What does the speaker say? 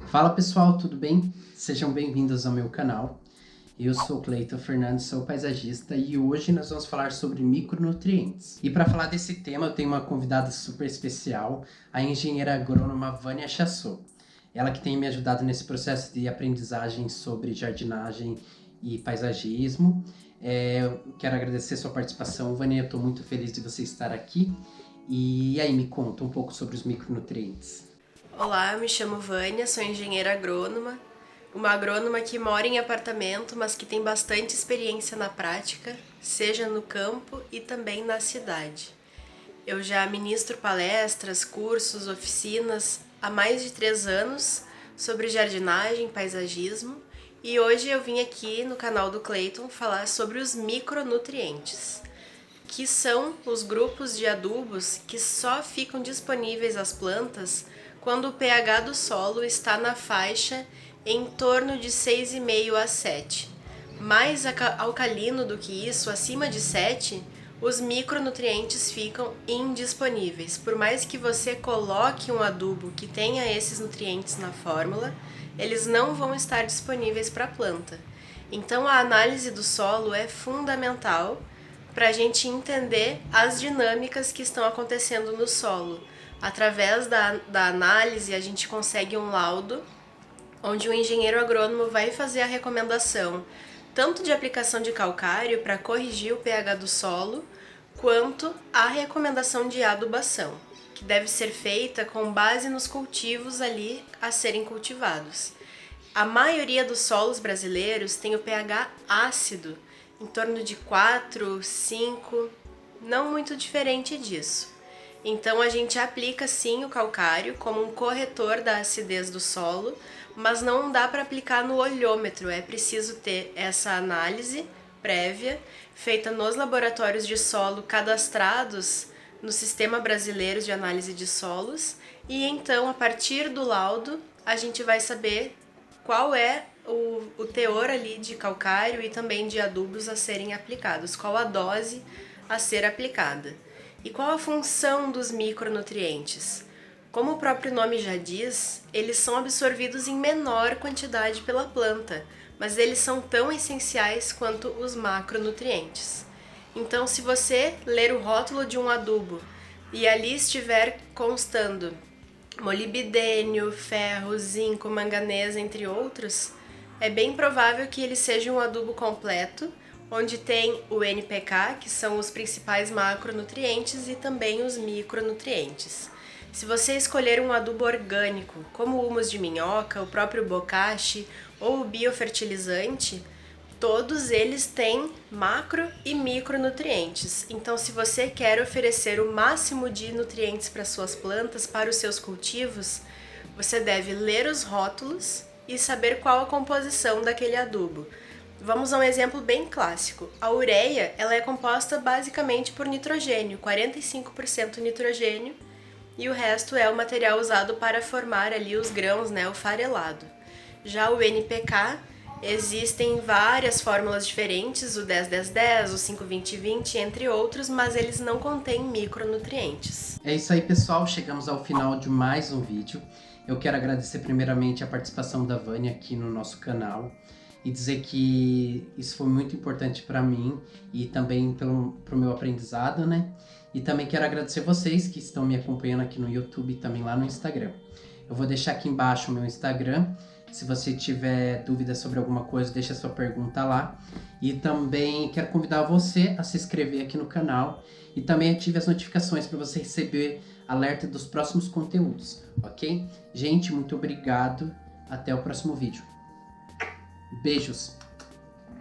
Fala pessoal, tudo bem? Sejam bem-vindos ao meu canal. Eu sou Cleiton Fernandes, sou paisagista e hoje nós vamos falar sobre micronutrientes. E para falar desse tema eu tenho uma convidada super especial, a engenheira agrônoma Vânia Chassot. Ela que tem me ajudado nesse processo de aprendizagem sobre jardinagem e paisagismo. Quero agradecer sua participação, Vânia, eu estou muito feliz de você estar aqui. E aí, me conta um pouco sobre os micronutrientes. Olá, eu me chamo Vânia, sou engenheira agrônoma, uma agrônoma que mora em apartamento, mas que tem bastante experiência na prática, seja no campo e também na cidade. Eu já ministro palestras, cursos, oficinas há mais de 3 anos sobre jardinagem, paisagismo, e hoje eu vim aqui no canal do Cleiton falar sobre os micronutrientes, que são os grupos de adubos que só ficam disponíveis às plantas quando o pH do solo está na faixa em torno de 6,5 a 7. Mais alcalino do que isso, acima de 7, os micronutrientes ficam indisponíveis. Por mais que você coloque um adubo que tenha esses nutrientes na fórmula, eles não vão estar disponíveis para a planta. Então a análise do solo é fundamental para a gente entender as dinâmicas que estão acontecendo no solo. Através da análise, a gente consegue um laudo onde o engenheiro agrônomo vai fazer a recomendação tanto de aplicação de calcário para corrigir o pH do solo, quanto a recomendação de adubação, que deve ser feita com base nos cultivos ali a serem cultivados. A maioria dos solos brasileiros tem o pH ácido, em torno de 4, 5, não muito diferente disso. Então a gente aplica sim o calcário como um corretor da acidez do solo, mas não dá para aplicar no olhômetro, é preciso ter essa análise prévia feita nos laboratórios de solo cadastrados no Sistema Brasileiro de Análise de Solos, e então a partir do laudo a gente vai saber qual é o teor ali de calcário e também de adubos a serem aplicados, qual a dose a ser aplicada. E qual a função dos micronutrientes? Como o próprio nome já diz, eles são absorvidos em menor quantidade pela planta, mas eles são tão essenciais quanto os macronutrientes. Então, se você ler o rótulo de um adubo e ali estiver constando molibdênio, ferro, zinco, manganês, entre outros, é bem provável que ele seja um adubo completo, onde tem o NPK, que são os principais macronutrientes, e também os micronutrientes. Se você escolher um adubo orgânico, como o humus de minhoca, o próprio bocashi ou o biofertilizante, todos eles têm macro e micronutrientes. Então, se você quer oferecer o máximo de nutrientes para suas plantas, para os seus cultivos, você deve ler os rótulos e saber qual a composição daquele adubo. Vamos a um exemplo bem clássico. A ureia, ela é composta basicamente por nitrogênio, 45% nitrogênio, e o resto é o material usado para formar ali os grãos, né, o farelado. Já o NPK, existem várias fórmulas diferentes, o 10-10-10, o 5-20-20, entre outros, mas eles não contêm micronutrientes. É isso aí, pessoal. Chegamos ao final de mais um vídeo. Eu quero agradecer primeiramente a participação da Vânia aqui no nosso canal e dizer que isso foi muito importante para mim e também pro meu aprendizado, né? E também quero agradecer vocês que estão me acompanhando aqui no YouTube e também lá no Instagram. Eu vou deixar aqui embaixo o meu Instagram. Se você tiver dúvidas sobre alguma coisa, deixa sua pergunta lá. E também quero convidar você a se inscrever aqui no canal e também ative as notificações para você receber alerta dos próximos conteúdos, ok? Gente, muito obrigado. Até o próximo vídeo. Beijos!